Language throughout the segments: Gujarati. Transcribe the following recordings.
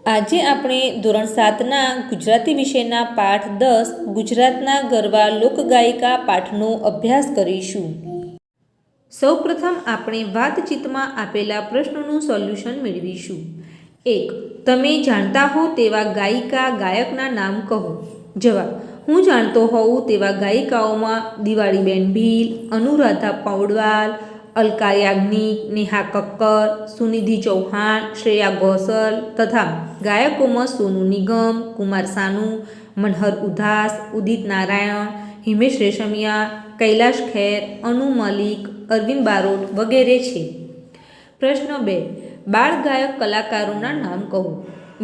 આજે આપણે ધોરણ 7ના ગુજરાતી વિષયના પાઠ 10 ગુજરાતના ગરબા લોકગાયિકા પાઠનો અભ્યાસ કરીશું. સૌપ્રથમ આપણે વાતચીતમાં આપેલા પ્રશ્નોનું સોલ્યુશન મેળવીશું. 1. તમે જાણતા હો તેવા ગાયિકા ગાયકના નામ કહો. જવાબ: હું જાણતો હોઉં તેવા ગાયિકાઓમાં દિવાળીબેન ભીલ, અનુરાધા પૌડવાલ, અલકા યાજ્ઞિક, નેહા કક્કર, સુનિધિ ચૌહાણ, શ્રેયા ઘોષાલ તથા ગાયકોમાં સોનુ નિગમ, કુમાર સાનુ, મનહર ઉદાસ, ઉદિત નારાયણ, હિમેશ રેશમિયા, કૈલાશ ખેર, અનુ મલિક, અરવિંદ બારોટ વગેરે છે. પ્રશ્ન 2. બાળ ગાયક કલાકારોના નામ કહો.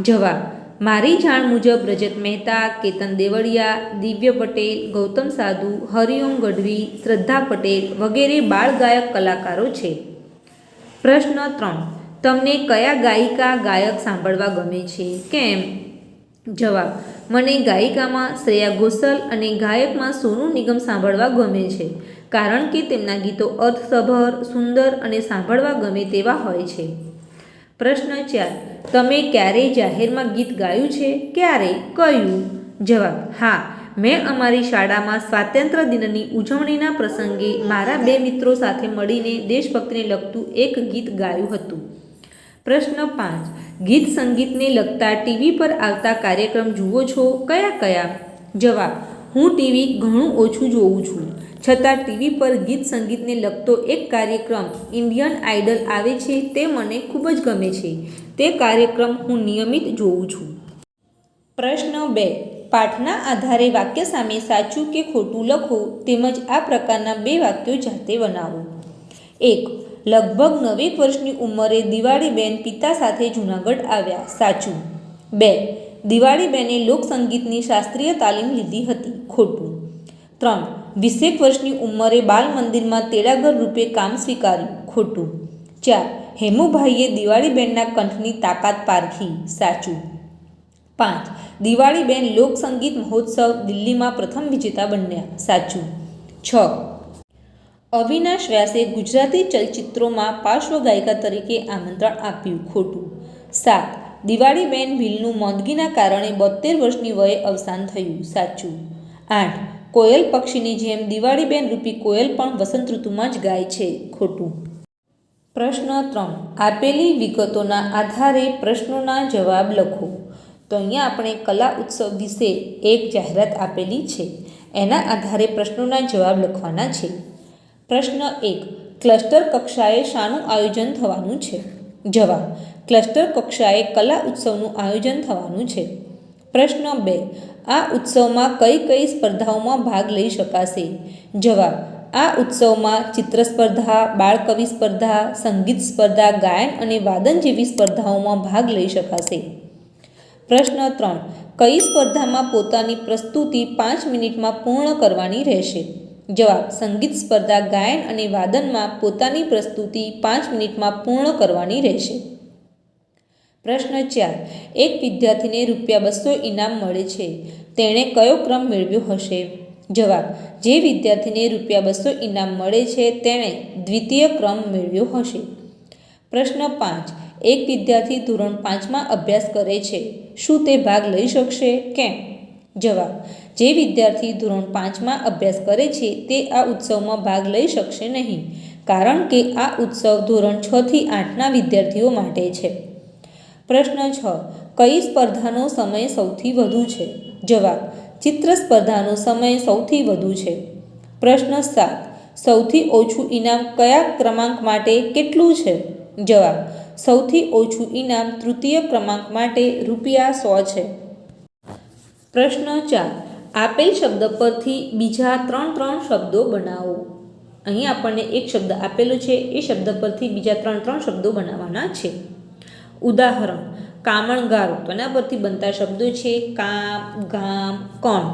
જવાબ: મારી જાણ મુજબ રજત મહેતા, કેતન દેવળિયા, દિવ્ય પટેલ, ગૌતમ સાધુ, હરિઓમ ગઢવી, શ્રદ્ધા પટેલ વગેરે બાળ ગાયક કલાકારો છે. પ્રશ્ન 3. તમને કયા ગાયિકા ગાયક સાંભળવા ગમે છે? કેમ? જવાબ: મને ગાયિકામાં શ્રેયા ઘોષાલ અને ગાયકમાં સોનુ નિગમ સાંભળવા ગમે છે, કારણ કે તેમના ગીતો અર્થસભર, સુંદર અને સાંભળવા ગમે તેવા હોય છે. પ્રશ્ન 4. તમે ક્યારેય જાહેરમાં ગીત ગાયું છે? ક્યારે? કયું? જવાબ: હા, મેં અમારી શાળામાં સ્વાતંત્ર્ય દિનની ઉજવણીના પ્રસંગે મારા 2 મિત્રો સાથે મળીને દેશભક્તિને લગતું એક ગીત ગાયું હતું. પ્રશ્ન 5. ગીત સંગીતને લગતા ટીવી પર આવતા કાર્યક્રમ જુઓ છો? કયા કયા? જવાબ: હું ટીવી ઘણું ઓછું જોઉં છું, છતાં ટીવી પર ગીત સંગીતને લગતો એક કાર્યક્રમ ઇન્ડિયન આઇડલ આવે છે તે મને ખૂબ જ ગમે છે. તે કાર્યક્રમ હું નિયમિત જોઉં છું. પ્રશ્ન 2. પાઠના આધારે વાક્ય સામે સાચું કે ખોટું લખો તેમજ આ પ્રકારના 2 વાક્યો જાતે બનાવો. 1. લગભગ 9 વર્ષની ઉંમરે દિવાળીબેન પિતા સાથે જૂનાગઢ આવ્યા. સાચું. 2. દિવાળીબેને લોકસંગીતની શાસ્ત્રીય તાલીમ લીધી હતી. ખોટું. 3. 20 વર્ષની ઉંમરે બાલ મંદિરમાં તેડાગર રૂપે કામ સ્વીકાર્યું. ખોટું. 4. હેમુભાઈએ દિવાળીબેનના કંઠની તાકાત પારખી. સાચું. 5. દિવાળીબેન લોકસંગીત મહોત્સવ દિલ્હીમાં પ્રથમ વિજેતા બન્યા. સાચું. 6. અવિનાશ વ્યાસે ગુજરાતી ચલચિત્રોમાં પાર્શ્વગાયિકા તરીકે આમંત્રણ આપ્યું. ખોટું. 7. દિવાળીબેન ભીલનું માંદગીના કારણે 72 વર્ષની વયે અવસાન થયું. સાચું. 8. કોયલ પક્ષીની જેમ દિવાળીબેન રૂપી કોયલ પણ વસંત ઋતુમાં જ ગાય છે. ખોટું. પ્રશ્ન 3. આપેલી વિગતોના આધારે પ્રશ્નોના જવાબ લખો. તો અહીંયા આપણે કલા ઉત્સવ વિશે એક જાહેરાત આપેલી છે, એના આધારે પ્રશ્નોના જવાબ લખવાના છે. પ્રશ્ન 1. ક્લસ્ટર કક્ષાએ શાનું આયોજન થવાનું છે? જવાબ: ક્લસ્ટર કક્ષાએ કલા ઉત્સવનું આયોજન થવાનું છે. પ્રશ્ન 2. આ ઉત્સવમાં કઈ કઈ સ્પર્ધાઓમાં ભાગ લઈ શકાશે? જવાબ: આ ઉત્સવમાં ચિત્ર સ્પર્ધા, બાળકવિ સ્પર્ધા, સંગીત સ્પર્ધા, ગાયન અને વાદન જેવી સ્પર્ધાઓમાં ભાગ લઈ શકાશે. પ્રશ્ન 3. કઈ સ્પર્ધામાં પોતાની પ્રસ્તુતિ 5 મિનિટમાં પૂર્ણ કરવાની રહેશે? જવાબ: સંગીત સ્પર્ધા, ગાયન અને વાદનમાં પોતાની પ્રસ્તુતિ 5 મિનિટમાં પૂર્ણ કરવાની રહેશે. પ્રશ્ન 4. એક વિદ્યાર્થીને ₹200 ઇનામ મળે છે, તેણે કયો ક્રમ મેળવ્યો હશે? જવાબ: જે વિદ્યાર્થીને ₹200 ઇનામ મળે છે તેણે દ્વિતીય ક્રમ મેળવ્યો હશે. પ્રશ્ન 5. એક વિદ્યાર્થી ધોરણ 5માં અભ્યાસ કરે છે, શું તે ભાગ લઈ શકશે? કેમ? જવાબ: જે વિદ્યાર્થી ધોરણ 5માં અભ્યાસ કરે છે તે આ ઉત્સવમાં ભાગ લઈ શકશે નહીં, કારણ કે આ ઉત્સવ ધોરણ 6 થી 8ના વિદ્યાર્થીઓ માટે છે. પ્રશ્ન 6. કઈ સ્પર્ધાનો સમય સૌથી વધુ છે? જવાબ: ચિત્ર સ્પર્ધાનો સમય સૌથી વધુ છે. પ્રશ્ન 7. સૌથી ઓછું ઇનામ કયા ક્રમાંક માટે કેટલું છે? જવાબ: સૌથી ઓછું ઇનામ તૃતીય ક્રમાંક માટે ₹100 છે. પ્રશ્ન 4. આપેલ શબ્દ પરથી બીજા 3 શબ્દો બનાવો. અહીં આપણને એક શબ્દ આપેલો છે, એ શબ્દ પરથી બીજા 3 શબ્દો બનાવવાના છે. ઉદાહરણ: કામણગારો, તો એના પરથી બનતા શબ્દો છે કામ, ગામ, કોણ.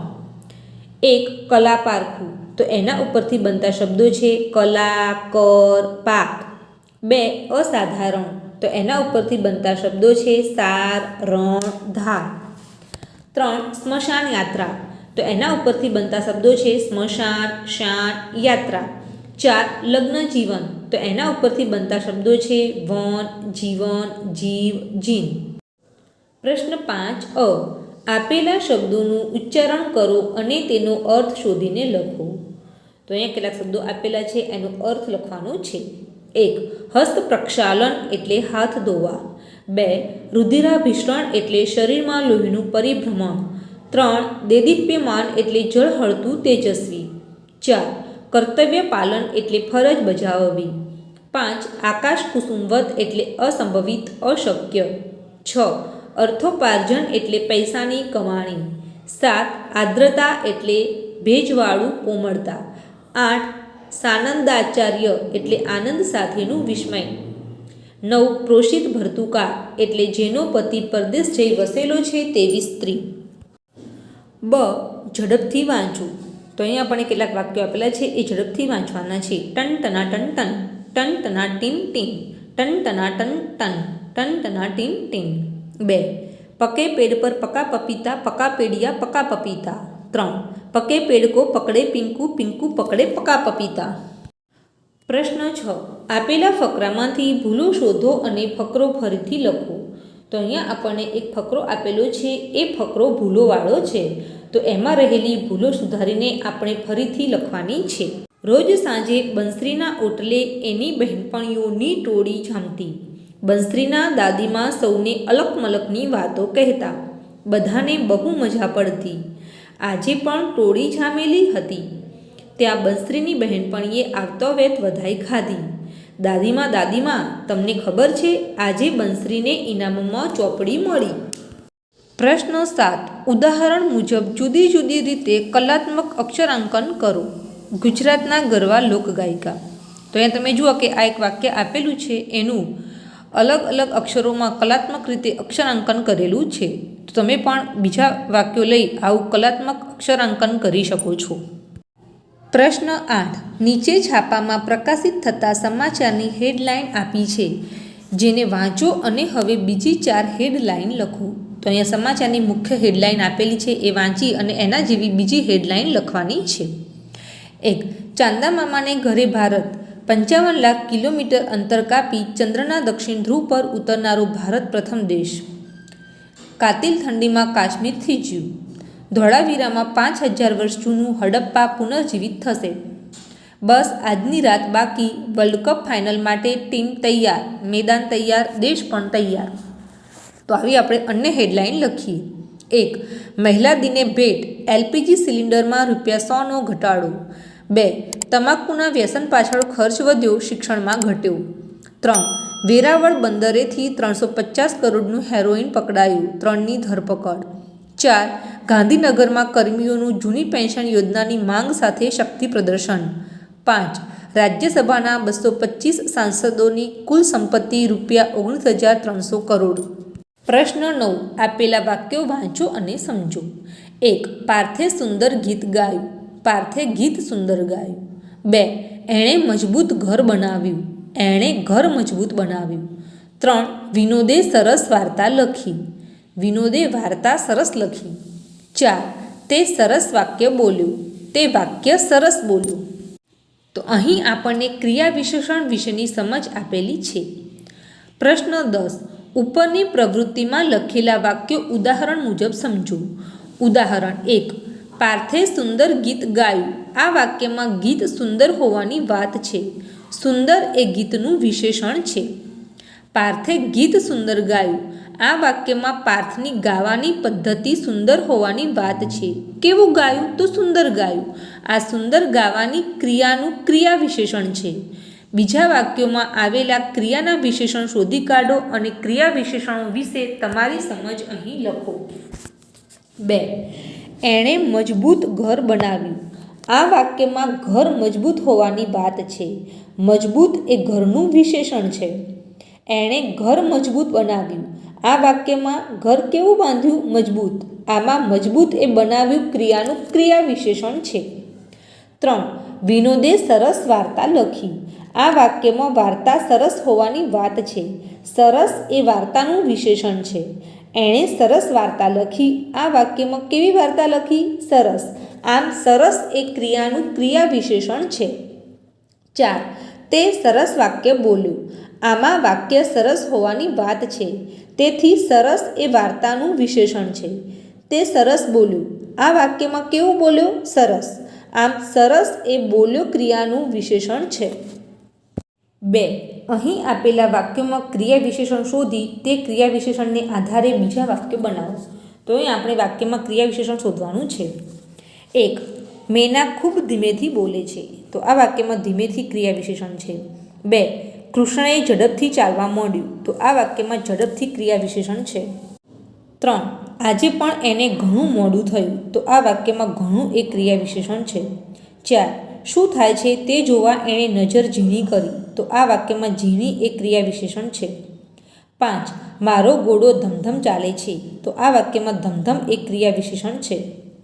1. કલા પારખું, તો એના ઉપરથી બનતા શબ્દો છે કલા, કર, પાક. 2. અસાધારણ, તો એના ઉપરથી બનતા શબ્દો છે સાર, રણ, ધાર. 3. સ્મશાન યાત્રા, તો એના ઉપરથી બનતા શબ્દો છે સ્મશાન, શાન, યાત્રા. 4. લગ્ન જીવન, તો એના ઉપરથી બનતા શબ્દો છે વન, જીવન, જીવ, જીન. પ્રશ્ન 5 આપેલા શબ્દોનું ઉચ્ચારણ કરો અને તેનો અર્થ શોધીને લખો. તો અહીંયા કેટલાક શબ્દો આપેલા છે, એનો અર્થ લખવાનો છે. 1. હસ્ત પ્રક્ષાલન એટલે હાથ ધોવા. 2. રુધિરાભિસરણ એટલે શરીરમાં લોહીનું પરિભ્રમણ. 3. દેદીપ્યમાન એટલે ઝળહળતું તેજસ્વી. 4. કર્તવ્ય પાલન એટલે ફરજ બજાવવી. 5. આકાશ કુસુમવત એટલે અસંભવિત, અશક્ય. 6. અર્થોપાર્જન એટલે પૈસાની કમાણી. 7. આર્દ્રતા એટલે ભેજવાળું, કોમળતા. 8. સાનંદાચાર્ય એટલે આનંદ સાથેનું વિસ્મય. 9. પ્રોષિત ભર્તુકા એટલે જેનો પતિ પરદેશ જઈ વસેલો છે તેવી સ્ત્રી. બ. ઝડપથી વાંચવું. તો અહીંયા આપણે કેટલાક વાક્યો આપેલા છે, એ ઝડપથી વાંચવાના છે. ટન ટના ટન ટન, ટન ટના ટીન ટીન, ટન ટના ટન ટન, ટન ટના ટીન ટીન. 2. પકે પેડ પર પકા પપીતા, પકા પેડિયા પકા પપીતા. 3. પકે પેડ કો પકડે પિંકુ, પિંકુ પકડે પકા પપીતા. પ્રશ્ન 6. આપેલા ફકરામાંથી ભૂલો શોધો અને ફકરો ફરીથી લખો. તો અહીંયા આપણને એક ફકરો આપેલો છે, એ ફકરો ભૂલોવાળો છે. તો એમાં રહેલી ભૂલો સુધારીને આપણે ફરીથી લખવાની છે. રોજ સાંજે બંસરીના ઓટલે એની બહેનપણીઓની ટોળી જામતી. બંસરીના દાદીમાં સૌને અલકમલકની વાતો કહેતા. બધાને બહુ મજા પડતી. આજે પણ ટોળી જામેલી હતી. ત્યાં બંસરીની બહેનપણીએ આવતો વેત વધાઈ ખાધી. દાદીમાં તમને ખબર છે, આજે બંસરીને ઇનામમાં ચોપડી મળી. પ્રશ્ન 7. ઉદાહરણ મુજબ જુદી જુદી રીતે કલાત્મક અક્ષરાંકન કરો. ગુજરાતના ગરવા લોકગાયિકા. તો અહીંયા તમે જુઓ કે આ એક વાક્ય આપેલું છે, એનું અલગ અલગ અક્ષરોમાં કલાત્મક રીતે અક્ષરાંકન કરેલું છે. તો તમે પણ બીજા વાક્યો લઈ આવું કલાત્મક અક્ષરાંકન કરી શકો છો. પ્રશ્ન 8. નીચે છાપામાં પ્રકાશિત થતા સમાચારની હેડલાઇન આપી છે, જેને વાંચો અને હવે બીજી 4 હેડલાઇન લખો. તો અહીંયા સમાચારની મુખ્ય હેડલાઇન આપેલી છે, એ વાંચી અને એના જેવી બીજી હેડલાઇન લખવાની છે. 1. ચાંદા મામાને ઘરે ભારત. 55 લાખ કિલોમીટર અંતર કાપી ચંદ્રના દક્ષિણ ધ્રુવ પર ઉતરનારો ભારત પ્રથમ દેશ. કાતિલ ઠંડીમાં કાશ્મીર થીજ્યું. ધોળાવીરામાં 5000 વર્ષ જૂનું હડપ્પા પુનર્જીવિત થશે. બસ આજની રાત બાકી. વર્લ્ડ કપ ફાઇનલ માટે ટીમ તૈયાર, મેદાન તૈયાર, દેશ પણ તૈયાર. તો આવી આપણે અન્ય હેડલાઇન લખીએ. 1. મહિલા દિને ભેટ. એલપીજી સિલિન્ડરમાં ₹100નો ઘટાડો. 2. તમાકુના વ્યસન પાછળ ખર્ચ વધ્યો, શિક્ષણમાં ઘટ્યો. 3. વેરાવળ બંદરેથી 350 કરોડનું હેરોઇન પકડાયું, 3ની ધરપકડ. 4. ગાંધીનગરમાં કર્મીઓનું જૂની પેન્શન યોજનાની માંગ સાથે શક્તિ પ્રદર્શન. 5. રાજ્યસભાના 225 સાંસદોની કુલ સંપત્તિ ₹19,300 કરોડ. પ્રશ્ન 9. આપેલા વાક્યો વાંચો અને સમજો. 1. પાર્થે સુંદર ગીત ગાયું. પાર્થે ગીત સુંદર ગાયું. 2. એણે મજબૂત ઘર બનાવ્યું. એણે ઘર મજબૂત બનાવ્યું. 3. વિનોદે સરસ વાર્તા લખી. વિનોદે વાર્તા સરસ લખી. 4. તે સરસ વાક્ય બોલ્યો. તે વાક્ય સરસ બોલ્યું. તો અહીં આપણને ક્રિયા વિશેષણ વિશેની સમજ આપેલી છે. પ્રશ્ન 10. ઉપરની પ્રવૃત્તિમાં લખેલા વાક્યો ઉદાહરણ મુજબ સમજો. ઉદાહરણ 1. પાર્થે સુંદર ગીત ગાયું. આ વાક્યમાં ગીત સુંદર હોવાની વાત છે. સુંદર એ ગીતનું વિશેષણ છે. પાર્થે ગીત સુંદર ગાયું. આ વાક્યમાં પાર્થની ગાવાની પદ્ધતિ સુંદર હોવાની વાત છે. કેવું ગાયું? તો સુંદર ગાયું. આ સુંદર ગાવાની ક્રિયાનું ક્રિયા વિશેષણ છે. બીજા વાક્યોમાં આવેલા ક્રિયાના વિશેષણ શોધી કાઢો અને ક્રિયા વિશેષણો વિશે તમારી સમજ અહીં લખો. 2. એણે મજબૂત ઘર બનાવ્યું. આ વાક્યમાં ઘર મજબૂત હોવાની વાત છે. મજબૂત એ ઘરનું વિશેષણ છે. એણે ઘર મજબૂત બનાવ્યું. આ વાક્યમાં ઘર કેવું બાંધ્યું? મજબૂત. આમાં મજબૂત એ બનાવ્યું ક્રિયાનું ક્રિયા વિશેષણ છે. 3. વિનોદે સરસ વાર્તા લખી. આ વાક્યમાં વાર્તા સરસ હોવાની વાત છે. સરસ એ વાર્તાનું વિશેષણ છે. એણે સરસ વાર્તા લખી. આ વાક્યમાં કેવી વાર્તા લખી? સરસ. આમ સરસ એ ક્રિયાનું ક્રિયા વિશેષણ છે. 4. તે સરસ વાક્ય બોલ્યું. આમાં વાક્ય સરસ હોવાની વાત છે. તેથી સરસ એ વાર્તાનું વિશેષણ છે. તે સરસ બોલ્યો. આ વાક્યમાં કેવું બોલ્યો? સરસ. આમ સરસ એ બોલ્યો ક્રિયાનું વિશેષણ છે. 2. અહીં આપેલા વાક્યોમાં ક્રિયા વિશેષણ શોધી તે ક્રિયા વિશેષણને આધારે બીજા વાક્યો બનાવો. તો અહીં આપણે વાક્યમાં ક્રિયા વિશેષણ શોધવાનું છે. 1. મેના ખૂબ ધીમેથી બોલે છે. તો આ વાક્યમાં ધીમેથી ક્રિયા વિશેષણ છે. 2. કૃષ્ણએ ઝડપથી ચાલવા માંડ્યું. તો આ વાક્યમાં ઝડપથી ક્રિયા વિશેષણ છે. 3. આજે પણ એને ઘણું મોડું થયું. તો આ વાક્યમાં ઘણું એ ક્રિયા વિશેષણ છે. 4. શું થાય છે તે જોવા એણે નજર ઝીણી કરી. તો આ વાક્યમાં ઝીણી એ ક્રિયા વિશેષણ છે. 5. મારો ઘોડો ધમધમ ચાલે છે. તો આ વાક્યમાં ધમધમ એ ક્રિયા વિશેષણ છે.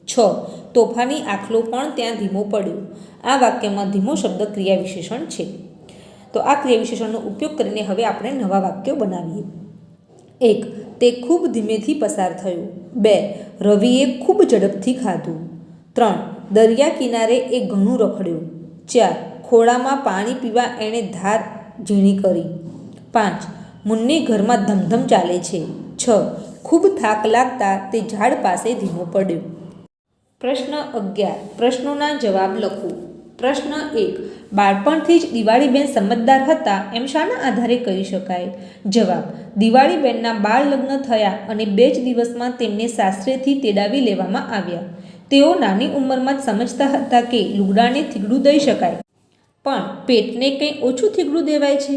6. તોફાની આખલો પણ ત્યાં ધીમો પડ્યો. આ વાક્યમાં ધીમો શબ્દ ક્રિયા વિશેષણ છે. તો આ ક્રિયા વિશેષણનો ઉપયોગ કરીને હવે આપણે નવા વાક્યો બનાવીએ. 1. તે ખૂબ ધીમેથી પસાર થયો. 2. રવિએ ખૂબ ઝડપથી ખાધું. 3. દરિયા કિનારે એ ઘણું રખડ્યો. 4. ખોળામાં પાણી પીવા એણે ધાર ઝીણી કરી. 5. મુન્ની ઘરમાં ધમધમ ચાલે છે. 6. ખૂબ થાક લાગતા તે ઝાડ પાસે ધીમો પડ્યો. પ્રશ્ન 11. પ્રશ્નોના જવાબ લખો. પ્રશ્ન 1. બાળપણથી જ દિવાળીબેન સમજદાર હતા એમ શાના આધારે કહી શકાય? જવાબ. દિવાળીબેનના બાળ લગ્ન થયા અને 2 જ દિવસમાં તેમને સાસરેથી તેડાવી લેવામાં આવ્યા. તેઓ નાની ઉંમરમાં જ સમજતા હતા કે લુગડાને થીગડું દઈ શકાય, પણ પેટને કંઈ ઓછું થીગડું દેવાય છે.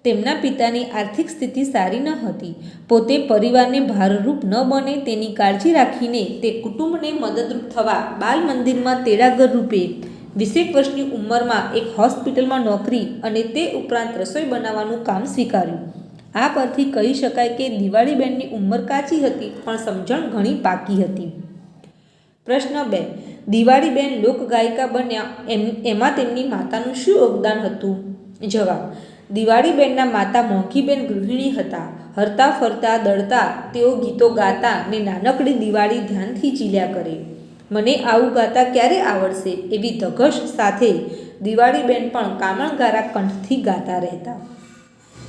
તેમના પિતાની આર્થિક સ્થિતિ સારી ન હતી. પોતે પરિવારને ભારરૂપ ન બને તેની કાળજી રાખીને તે કુટુંબને મદદરૂપ થવા બાલ મંદિરમાં તેડાગર રૂપે 20 વર્ષની ઉંમરમાં એક હોસ્પિટલમાં નોકરી અને તે ઉપરાંત રસોઈ બનાવવાનું કામ સ્વીકાર્યું. આ પરથી કહી શકાય કે દિવાળીબેનની ઉંમર કાચી હતી પણ સમજણ ઘણી પાકી હતી. પ્રશ્ન 2. દિવાળીબેન લોકગાયિકા બન્યા એમાં તેમની માતાનું શું યોગદાન હતું? જવાબ. દિવાળીબેનના માતા મોંઘીબેન ગૃહિણી હતા. હરતા ફરતા દળતા તેઓ ગીતો ગાતા ને નાનકડી દિવાળી ધ્યાનથી ચીલ્યા કરે. મને આવું ગાતા ક્યારે આવડશે એવી ધગશ સાથે દિવાળીબેન પણ કામણગારા કંઠથી ગાતા રહેતા.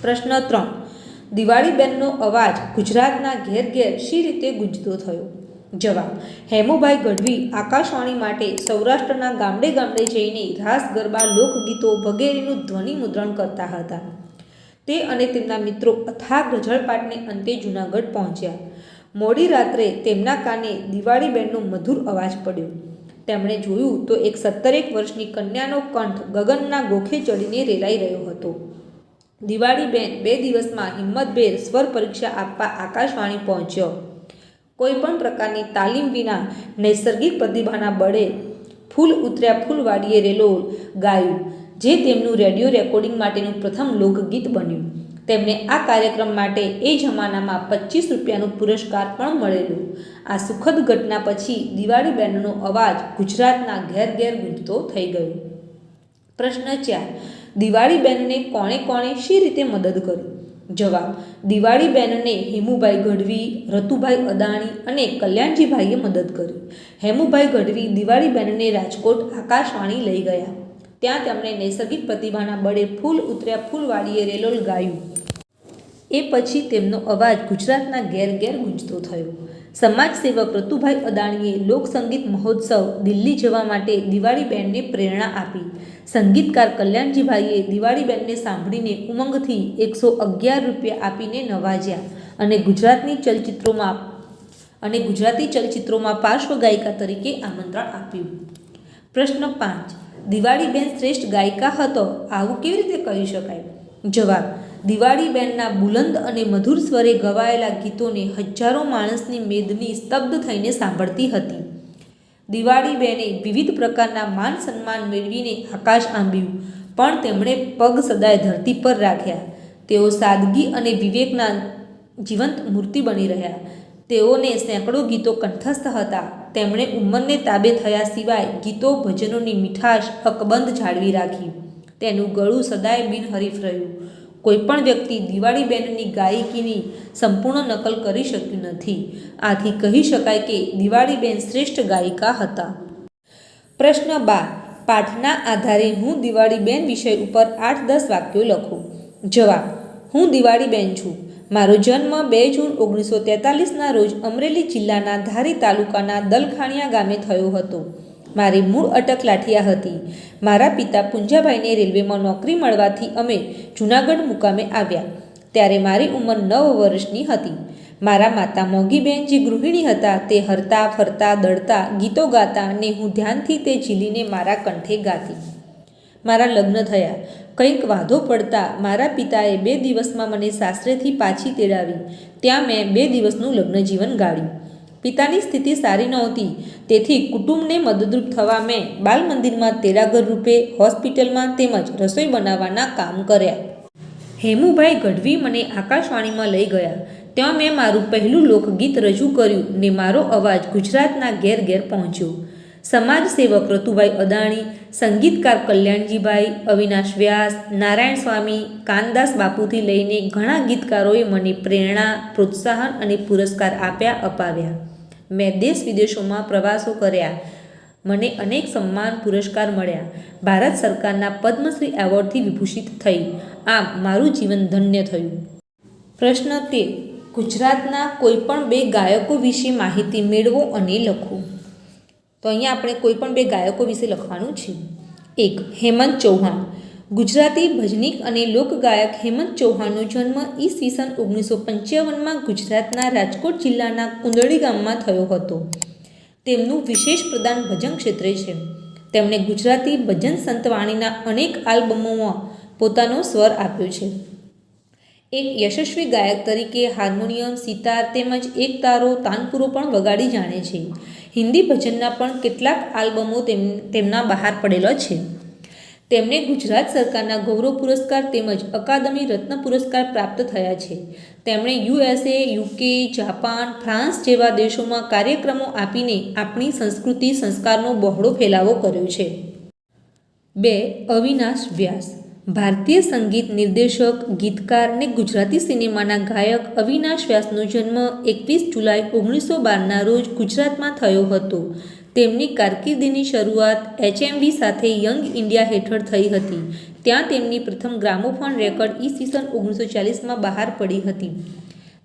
પ્રશ્ન 3. દિવાળીબેનનો અવાજ ગુજરાતના ઘેર ઘેર શી રીતે ગુંજતો થયો? જવાબ. હેમુભાઈ ગઢવી આકાશવાણી માટે સૌરાષ્ટ્રના ગામડે ગામડે જઈને રાસ ગરબા લોકગીતો વગેરેનું ધ્વનિ મુદ્રણ કરતા હતા. તે અને તેમના મિત્રો અથાગ રઝળપાટને અંતે જૂનાગઢ પહોંચ્યા. મોડી રાત્રે તેમના કાને દિવાળીબેનનો મધુર અવાજ પડ્યો. તેમણે જોયું તો એક 17 વર્ષની કન્યાનો કંઠ ગગનના ગોખે ચડીને રેલાઈ રહ્યો હતો. દિવાળીબેન 2 દિવસમાં હિંમતભેર સ્વર પરીક્ષા આપવા આકાશવાણી પહોંચ્યો. કોઈપણ પ્રકારની તાલીમ વિના નૈસર્ગિક પ્રતિભાના બળે ફૂલ ઉતર્યા ફૂલવાડીએ રેલોલ ગાયું, જે તેમનું રેડિયો રેકોર્ડિંગ માટેનું પ્રથમ લોકગીત બન્યું. તેમને આ કાર્યક્રમ માટે એ જમાનામાં 25 રૂપિયાનો પુરસ્કાર પણ મળેલો. આ સુખદ ઘટના પછી દિવાળીબેનનો અવાજ ગુજરાતના ઘેર ઘેર ગુંજતો થઈ ગયો. પ્રશ્ન 4. દિવાળીબેનને કોણે શી રીતે મદદ કરી? જવાબ. દિવાળીબેનને હેમુભાઈ ગઢવી, રતુભાઈ અદાણી અને કલ્યાણજીભાઈએ મદદ કરી. હેમુભાઈ ગઢવી દિવાળીબેનને રાજકોટ આકાશવાણી લઈ ગયા. ત્યાં તેમણે નૈસર્ગિક પ્રતિભાના બળે ફૂલ ઉતર્યા ફૂલવાડીએ રેલોલ ગાયું. એ પછી તેમનો અવાજ ગુજરાતના ઘેર ઘેર ગુંજતો થયો. સમાજસેવક રતુભાઈ અદાણીએ લોકસંગીત મહોત્સવ દિલ્હી જવા માટે દિવાળીબેનને પ્રેરણા આપી. સંગીતકાર કલ્યાણજીભાઈએ દિવાળીબેનને સાંભળીને ઉમંગથી 111 રૂપિયા આપીને નવાજ્યા અને ગુજરાતી ચલચિત્રોમાં પાર્શ્વગાયિકા તરીકે આમંત્રણ આપ્યું. પ્રશ્ન 5. દિવાળીબેન શ્રેષ્ઠ ગાયિકા હતો આવું કેવી રીતે કહી શકાય? જવાબ. દિવાળીબેનના બુલંદ અને મધુર સ્વરે ગવાયેલા ગીતોને હજારો માણસની મેદની સ્તબ્ધ થઈને સાંભળતી હતી. દિવાળીબેને વિવિધ પ્રકારના માન સન્માન મેળવીને આકાશ આંબ્યું, પણ તેમણે પગ સદાય ધરતી પર રાખ્યા. તેઓ સાદગી અને વિવેકના જીવંત મૂર્તિ બની રહ્યા. તેઓને સેંકડો ગીતો કંઠસ્થ હતા. તેમણે ઉંમરને તાબે થયા સિવાય ગીતો ભજનોની મીઠાશ અકબંધ જાળવી રાખી. તેનું ગળું સદાય બિનહરીફ રહ્યું. કોઈપણ વ્યક્તિ દિવાળીબેનની ગાયકીની સંપૂર્ણ નકલ કરી શક્યું નથી. આથી કહી શકાય કે દિવાળીબેન શ્રેષ્ઠ ગાયિકા હતા. પ્રશ્ન 12. પાઠના આધારે હું દિવાળીબેન વિષય ઉપર 8-10 વાક્યો લખું. જવાબ. હું દિવાળીબેન છું. મારો જન્મ 2 જૂન 1943ના રોજ અમરેલી જિલ્લાના ધારી તાલુકાના દલખાણિયા ગામે થયો હતો. મારી મૂળ અટક લાઠિયા હતી. મારા પિતા પુંજાભાઈને રેલવેમાં નોકરી મળવાથી અમે જૂનાગઢ મુકામે આવ્યા. ત્યારે મારી ઉંમર 9 વર્ષની હતી. મારા માતા મોગીબેન જે ગૃહિણી હતા તે હરતા ફરતા દળતા ગીતો ગાતા ને હું ધ્યાનથી તે ઝીલીને મારા કંઠે ગાતી. મારા લગ્ન થયા. કંઈક વાંધો પડતા મારા પિતાએ 2 દિવસમાં મને સાસરેથી પાછી તેડાવી. ત્યાં મેં 2 દિવસનું લગ્ન જીવન ગાળ્યું. પિતાની સ્થિતિ સારી નહોતી, તેથી કુટુંબને મદદરૂપ થવા મેં બાલ મંદિરમાં તેડાગર રૂપે, હોસ્પિટલમાં તેમજ રસોઈ બનાવવાના કામ કર્યા. હેમુભાઈ ગઢવી મને આકાશવાણીમાં લઈ ગયા. ત્યાં મેં મારું પહેલું લોકગીત રજૂ કર્યું ને મારો અવાજ ગુજરાતના ઘેર ઘેર પહોંચ્યો. સમાજ સેવક રતુભાઈ અદાણી, સંગીતકાર કલ્યાણજીભાઈ, અવિનાશ વ્યાસ, નારાયણ સ્વામી, કાનદાસ બાપુથી લઈને ઘણા ગીતકારોએ મને પ્રેરણા, પ્રોત્સાહન અને પુરસ્કાર અપાવ્યા. મેં દેશ વિદેશોમાં પ્રવાસો કર્યા. મને અનેક સન્માન પુરસ્કાર મળ્યા. ભારત સરકારના પદ્મશ્રી એવોર્ડથી વિભૂષિત થઈ. આમ મારું જીવન ધન્ય થયું. પ્રશ્ન 13. ગુજરાતના કોઈપણ 2 ગાયકો વિશે માહિતી મેળવો અને લખો. તો અહીંયા આપણે કોઈપણ 2 ગાયકો વિશે લખવાનું છે. 1. હેમંત ચૌહાણ. ગુજરાતી ભજનીક અને લોકગાયક હેમંત ચૌહાણનો જન્મ ઈસવીસન 1955માં ગુજરાતના રાજકોટ જિલ્લાના કુંદળી ગામમાં થયો હતો. તેમનું વિશેષ પ્રદાન ભજન ક્ષેત્રે છે. તેમણે ગુજરાતી ભજન સંતવાણીના અનેક આલ્બમોમાં પોતાનો સ્વર આપ્યો છે. એક યશસ્વી ગાયક તરીકે હાર્મોનિયમ, સિતાર તેમજ એક તારો, તાનપુરો પણ વગાડી જાણે છે. હિન્દી ભજનના પણ કેટલાક આલ્બમો તેમના બહાર પડેલા છે. તેમને ગુજરાત સરકારના ગૌરવ પુરસ્કાર તેમજ અકાદમી રત્ન પુરસ્કાર પ્રાપ્ત થયા છે. તેમણે USA, UK, જાપાન, ફ્રાન્સ જેવા દેશોમાં કાર્યક્રમો આપીને આપણી સંસ્કૃતિ સંસ્કારનો બહોળો ફેલાવો કર્યો છે. 2. અવિનાશ વ્યાસ. ભારતીય સંગીત નિર્દેશક, ગીતકાર ને ગુજરાતી સિનેમાના ગાયક અવિનાશ વ્યાસનો જન્મ 21 જુલાઈ 1912ના રોજ ગુજરાતમાં થયો હતો. તેમની કારકિર્દીની શરૂઆત HMV સાથે યંગ ઇન્ડિયા હેઠળ થઈ હતી. ત્યાં તેમની પ્રથમ ગ્રામોફોન રેકોર્ડ ઈસવીસન 1940માં બહાર પડી હતી.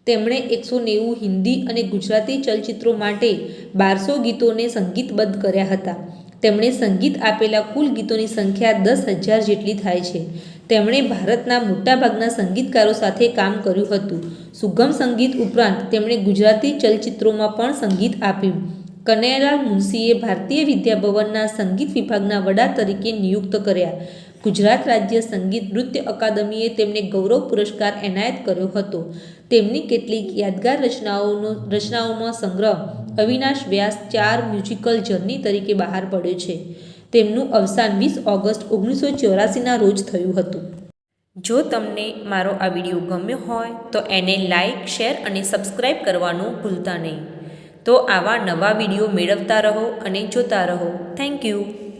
તેમણે 190 હિન્દી અને ગુજરાતી ચલચિત્રો માટે 1200 ગીતોને સંગીતબદ્ધ કર્યા હતા. તેમણે સંગીત આપેલા કુલ ગીતોની સંખ્યા 10,000 જેટલી થાય છે. તેમણે ભારતના મોટાભાગના સંગીતકારો સાથે કામ કર્યું હતું. સુગમ સંગીત ઉપરાંત તેમણે ગુજરાતી ચલચિત્રોમાં પણ સંગીત આપ્યું. કનૈયાલાલ મુનશીએ ભારતીય વિદ્યાભવનના સંગીત વિભાગના વડા તરીકે નિયુક્ત કર્યા. ગુજરાત રાજ્ય સંગીત નૃત્ય અકાદમીએ તેમને ગૌરવ પુરસ્કાર એનાયત કર્યો હતો. તેમની કેટલીક યાદગાર રચનાઓમાં સંગ્રહ અવિનાશ વ્યાસ 4 મ્યુઝિકલ જર્ની તરીકે બહાર પડ્યો છે. તેમનું અવસાન 20 ઓગસ્ટ 1984ના રોજ થયું હતું. જો તમને મારો આ વિડીયો ગમ્યો હોય તો એને લાઇક, શેર અને સબસ્ક્રાઈબ કરવાનું ભૂલતા નહીં. તો આવા નવા વિડીયો મેળવતા રહો અને જોતા રહો. Thank you.